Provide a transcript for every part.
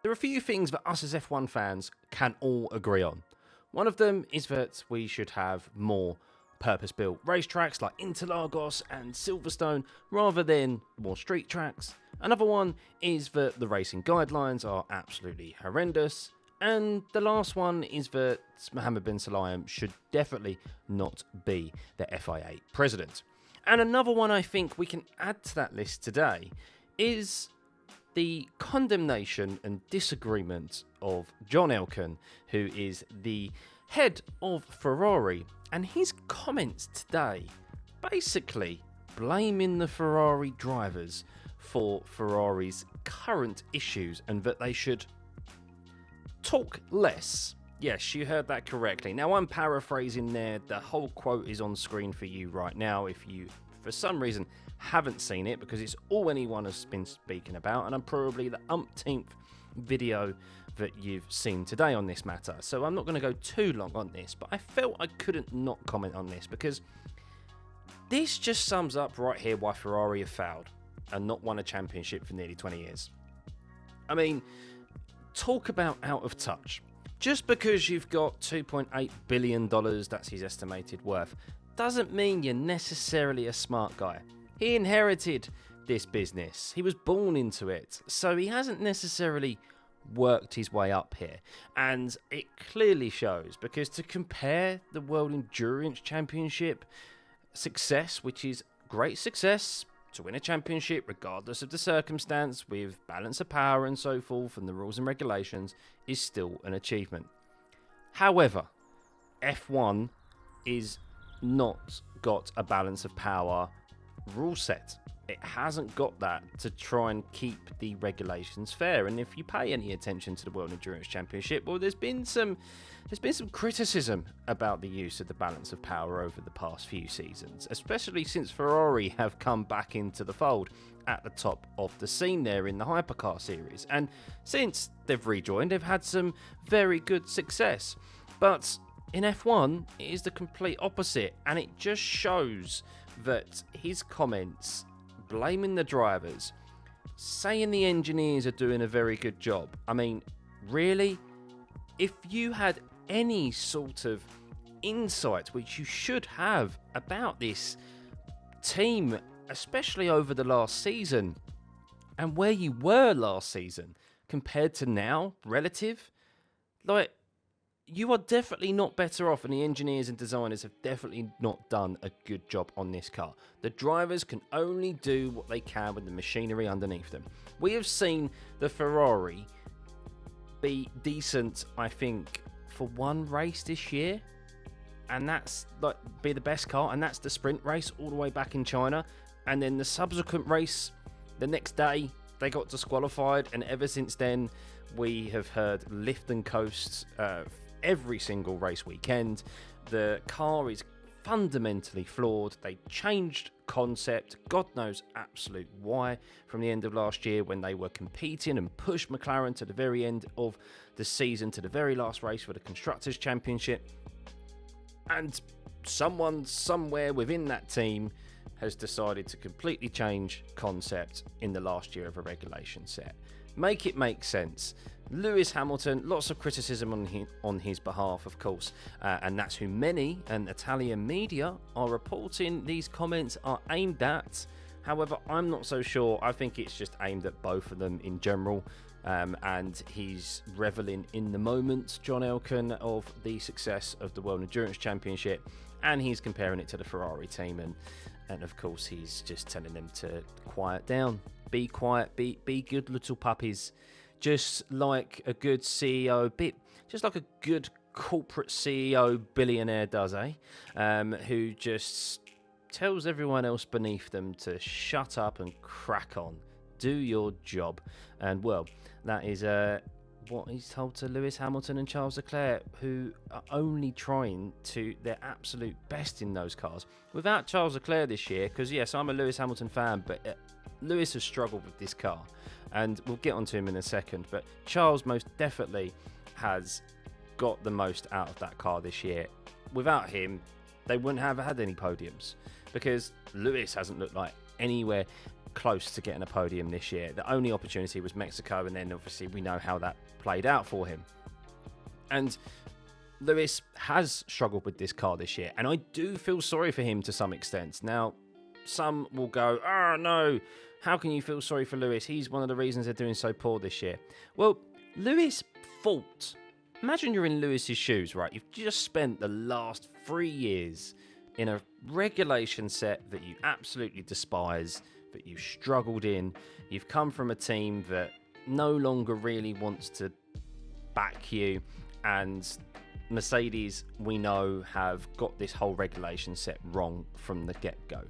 There are a few things that us as F1 fans can all agree on. One of them is that we should have more purpose-built racetracks like Interlagos and Silverstone rather than more street tracks. Another one is that the racing guidelines are absolutely horrendous. And the last one is that Mohammed bin Sulayem should definitely not be the FIA president. And another one I think we can add to that list today is the condemnation and disagreement of John Elkann, who is the head of Ferrari, and his comments today basically blaming the Ferrari drivers for Ferrari's current issues and that they should talk less. Yes, you heard that correctly. Now, I'm paraphrasing there. The whole quote is on screen for you right now if you, for some reason, haven't seen it, because it's all anyone has been speaking about, and I'm probably the umpteenth video that you've seen today on this matter. So I'm not going to go too long on this, but I felt I couldn't not comment on this because this just sums up right here why Ferrari have failed and not won a championship for nearly 20 years. I mean, talk about out of touch. Just because you've got $2.8 billion, that's his estimated worth, doesn't mean you're necessarily a smart guy. He inherited this business. He was born into it. So he hasn't necessarily worked his way up here. And it clearly shows, because to compare the World Endurance Championship success, which is great success, to win a championship regardless of the circumstance with balance of power and so forth and the rules and regulations, is still an achievement. However, F1 is not got a balance of power rule set. It hasn't got that to try and keep the regulations fair. And if you pay any attention to the World Endurance Championship, well, there's been some criticism about the use of the balance of power over the past few seasons, especially since Ferrari have come back into the fold at the top of the scene there in the hypercar series. And since they've rejoined, they've had some very good success. But in F1, it is the complete opposite, and it just shows that his comments blaming the drivers, saying the engineers are doing a very good job. I mean, really? If you had any sort of insight, which you should have, about this team, especially over the last season, and where you were last season compared to now, relative, like, you are definitely not better off, and the engineers and designers have definitely not done a good job on this car. The drivers can only do what they can with the machinery underneath them. We have seen the Ferrari be decent, I think, for one race this year, and that's like be the best car, and that's the sprint race all the way back in China. And then the subsequent race, the next day, they got disqualified, and ever since then, we have heard lift and coast every single race weekend. The car is fundamentally flawed. They changed concept, God knows absolute why, from the end of last year when they were competing and pushed McLaren to the very end of the season, to the very last race for the Constructors' Championship. And someone somewhere within that team has decided to completely change concept in the last year of a regulation set. Make it make sense. Lewis Hamilton, lots of criticism on his behalf, of course, and that's who many and Italian media are reporting these comments are aimed at. However, I'm not so sure. I think it's just aimed at both of them in general, and he's reveling in the moment, John Elkann, of the success of the World Endurance Championship, and he's comparing it to the Ferrari team, and of course he's just telling them to quiet down, be quiet, be good little puppies. Just like a good CEO, just like a good corporate CEO billionaire does, who just tells everyone else beneath them to shut up and crack on. Do your job. And, well, that is what he's told to Lewis Hamilton and Charles Leclerc, who are only trying to their absolute best in those cars. Without Charles Leclerc this year, because, yes, I'm a Lewis Hamilton fan, but Lewis has struggled with this car. And we'll get onto him in a second, but Charles most definitely has got the most out of that car this year. Without him, they wouldn't have had any podiums, because Lewis hasn't looked like anywhere close to getting a podium this year. The only opportunity was Mexico, and then obviously we know how that played out for him. And Lewis has struggled with this car this year, and I do feel sorry for him to some extent. Now, some will go, "Oh no, how can you feel sorry for Lewis? He's one of the reasons they're doing so poor this year." Well, Lewis' fault. Imagine you're in Lewis's shoes, right? You've just spent the last 3 years in a regulation set that you absolutely despise, that you struggled in. You've come from a team that no longer really wants to back you, and Mercedes, we know, have got this whole regulation set wrong from the get-go.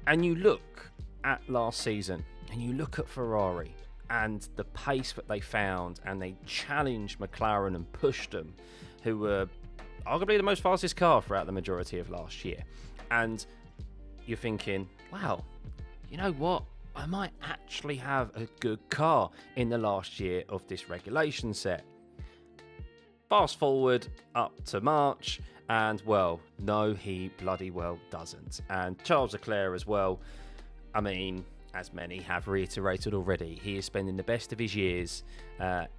And you look at last season, and you look at Ferrari and the pace that they found, and they challenged McLaren and pushed them, who were arguably the most fastest car throughout the majority of last year. And you're thinking, wow, you know what? I might actually have a good car in the last year of this regulation set. Fast forward up to March, and well, no, he bloody well doesn't. And Charles Leclerc as well, I mean, as many have reiterated already, he is spending the best of his years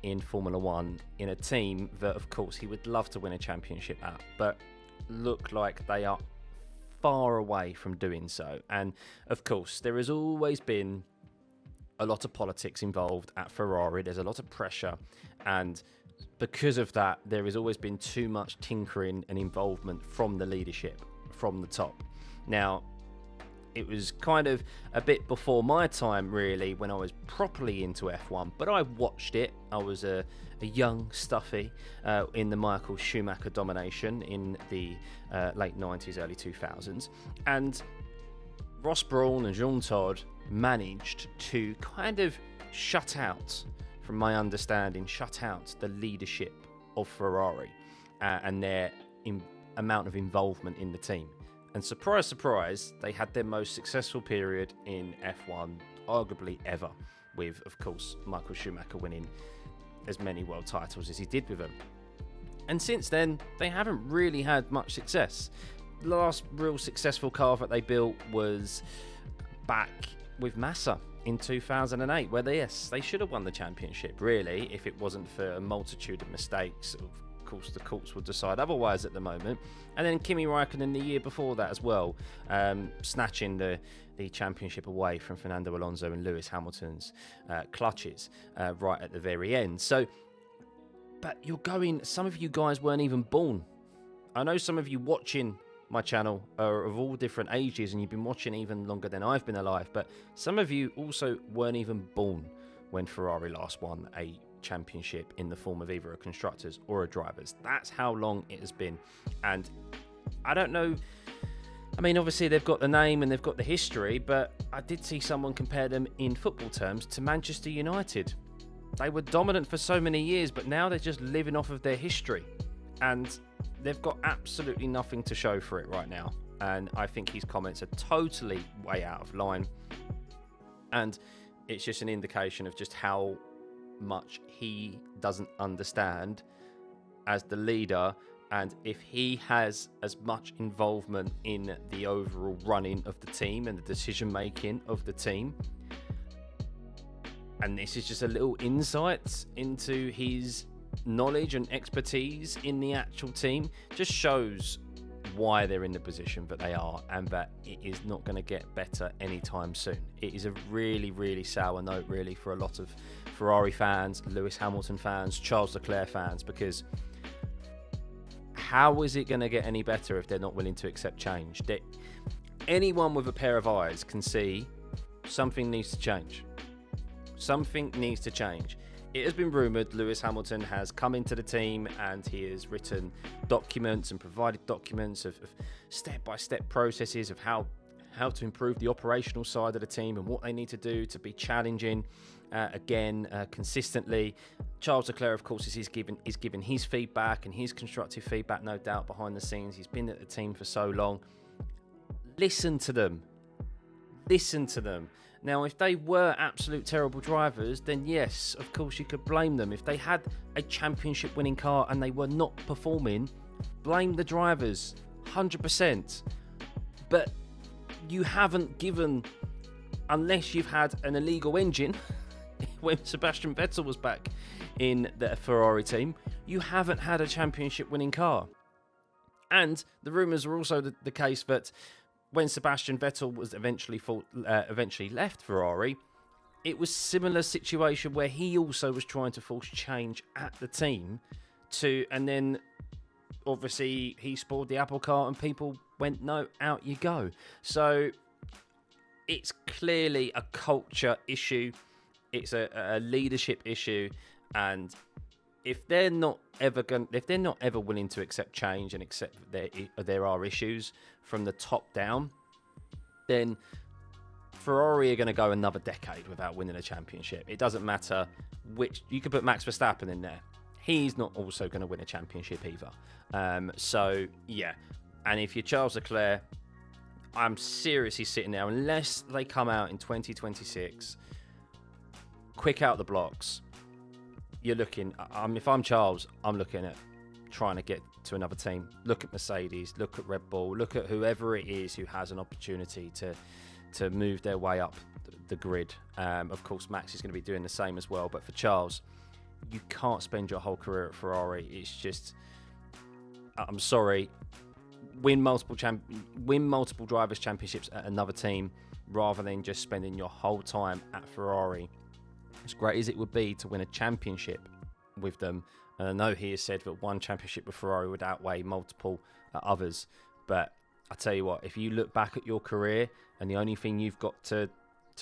in Formula One in a team that, of course, he would love to win a championship at, but look like they are far away from doing so. And, of course, there has always been a lot of politics involved at Ferrari. There's a lot of pressure, and because of that, there has always been too much tinkering and involvement from the leadership, from the top. Now, it was kind of a bit before my time, really, when I was properly into F1, but I watched it. I was a young Stuffeyy in the Michael Schumacher domination in the late 90s, early 2000s. And Ross Brawn and Jean Todt managed to kind of shut out, from my understanding, shut out the leadership of Ferrari and their amount of involvement in the team. And surprise, surprise, they had their most successful period in F1, arguably ever, with, of course, Michael Schumacher winning as many world titles as he did with them. And since then, they haven't really had much success. The last real successful car that they built was back with Massa in 2008, where they should have won the championship, really, if it wasn't for a multitude of mistakes. Of course, the courts will decide otherwise at the moment. And then Kimi Räikkönen the year before that as well, snatching the championship away from Fernando Alonso and Lewis Hamilton's clutches right at the very end. So, but you're going, some of you guys weren't even born. I know some of you watching my channel are of all different ages, and you've been watching even longer than I've been alive, but some of you also weren't even born when Ferrari last won a championship in the form of either a constructors or a drivers. That's how long it has been. And I don't know, I mean, obviously they've got the name and they've got the history, but I did see someone compare them in football terms to Manchester United. They were dominant for so many years, but now they're just living off of their history, and they've got absolutely nothing to show for it right now. And I think his comments are totally way out of line, and it's just an indication of just how much he doesn't understand as the leader, and if he has as much involvement in the overall running of the team and the decision making of the team. And this is just a little insight into his knowledge and expertise in the actual team, just shows why they're in the position that they are, and that it is not going to get better anytime soon. It is a really, really sour note, really, for a lot of Ferrari fans, Lewis Hamilton fans, Charles Leclerc fans, because how is it going to get any better if they're not willing to accept change? Anyone with a pair of eyes can see something needs to change. Something needs to change. It has been rumoured Lewis Hamilton has come into the team and he has written documents and provided documents of step-by-step processes of how to improve the operational side of the team and what they need to do to be challenging consistently. Charles Leclerc, of course, is giving his feedback and his constructive feedback, no doubt, behind the scenes. He's been at the team for so long. Listen to them. Listen to them. Now, if they were absolute terrible drivers, then yes, of course, you could blame them. If they had a championship winning car and they were not performing, blame the drivers, 100%. But you haven't given unless you've had an illegal engine when Sebastian Vettel was back in the Ferrari team, you haven't had a championship winning car. And the rumours are also the case that when Sebastian Vettel was eventually left Ferrari, it was a similar situation where he also was trying to force change at the team and then obviously he spoiled the apple cart and people went, no, out you go. So it's clearly a culture issue. It's a leadership issue, and if they're not ever willing to accept change and accept that there are issues from the top down, then Ferrari are going to go another decade without winning a championship. It doesn't matter which. You could put Max Verstappen in there. He's not also going to win a championship either. So yeah, and if you're Charles Leclerc, I'm seriously sitting there, unless they come out in 2026, quick out the blocks. You're looking, if I'm Charles, I'm looking at trying to get to another team. Look at Mercedes, look at Red Bull, look at whoever it is who has an opportunity to move their way up the grid. Of course, Max is going to be doing the same as well. But for Charles, you can't spend your whole career at Ferrari. It's just, I'm sorry, win multiple drivers' championships at another team rather than just spending your whole time at Ferrari. As great as it would be to win a championship with them, and I know he has said that one championship with Ferrari would outweigh multiple others, but I tell you what, if you look back at your career and the only thing you've got to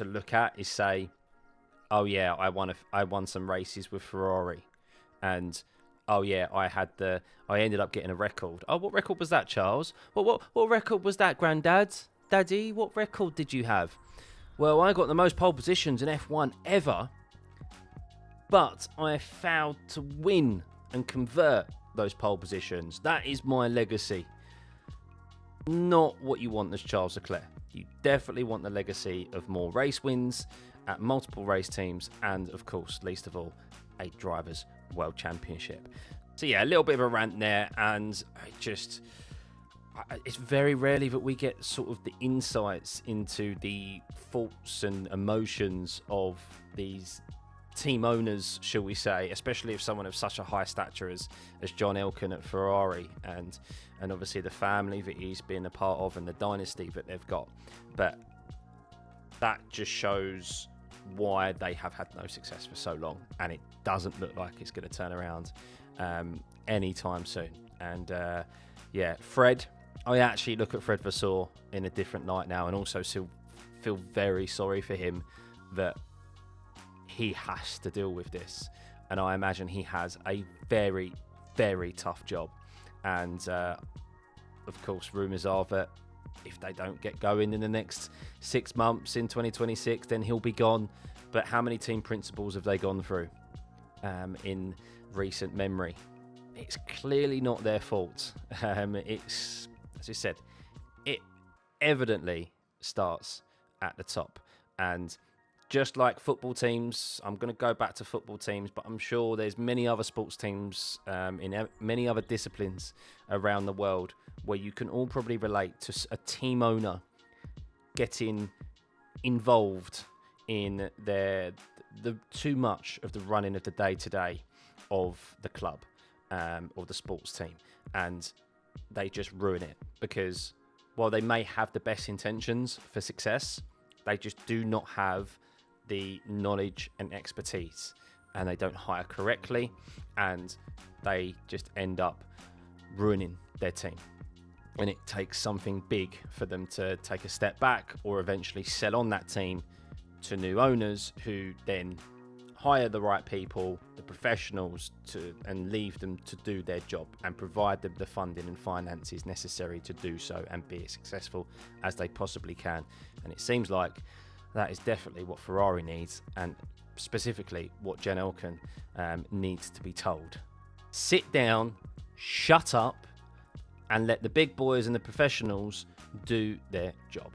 look at is say, oh yeah, I won some races with Ferrari, and oh yeah, I ended up getting a record. Oh, what record was that, Charles? What record was that, Daddy? What record did you have? Well, I got the most pole positions in F1 ever, but I failed to win and convert those pole positions. That is my legacy. Not what you want as Charles Leclerc. You definitely want the legacy of more race wins at multiple race teams and, of course, least of all, a Drivers' World Championship. So, yeah, a little bit of a rant there, and it's very rarely that we get sort of the insights into the thoughts and emotions of these team owners, shall we say, especially if someone of such a high stature as John Elkann at Ferrari, and obviously the family that he's been a part of and the dynasty that they've got. But that just shows why they have had no success for so long, and it doesn't look like it's going to turn around anytime soon. And yeah, Fred, I actually look at Fred Vasseur in a different light now, and also feel very sorry for him that he has to deal with this. And I imagine he has a very, very tough job. And of course, rumours are that if they don't get going in the next 6 months in 2026, then he'll be gone. But how many team principals have they gone through in recent memory? It's clearly not their fault. It's, as I said, it evidently starts at the top. And just like football teams, I'm going to go back to football teams, but I'm sure there's many other sports teams in many other disciplines around the world where you can all probably relate to a team owner getting involved in the too much of the running of the day-to-day of the club or the sports team, and they just ruin it because while they may have the best intentions for success, they just do not have the knowledge and expertise, and they don't hire correctly, and they just end up ruining their team. And it takes something big for them to take a step back or eventually sell on that team to new owners who then hire the right people, the professionals, and leave them to do their job and provide them the funding and finances necessary to do so and be as successful as they possibly can. And it seems like that is definitely what Ferrari needs, and specifically what Jen Elkann needs to be told. Sit down, shut up, and let the big boys and the professionals do their job.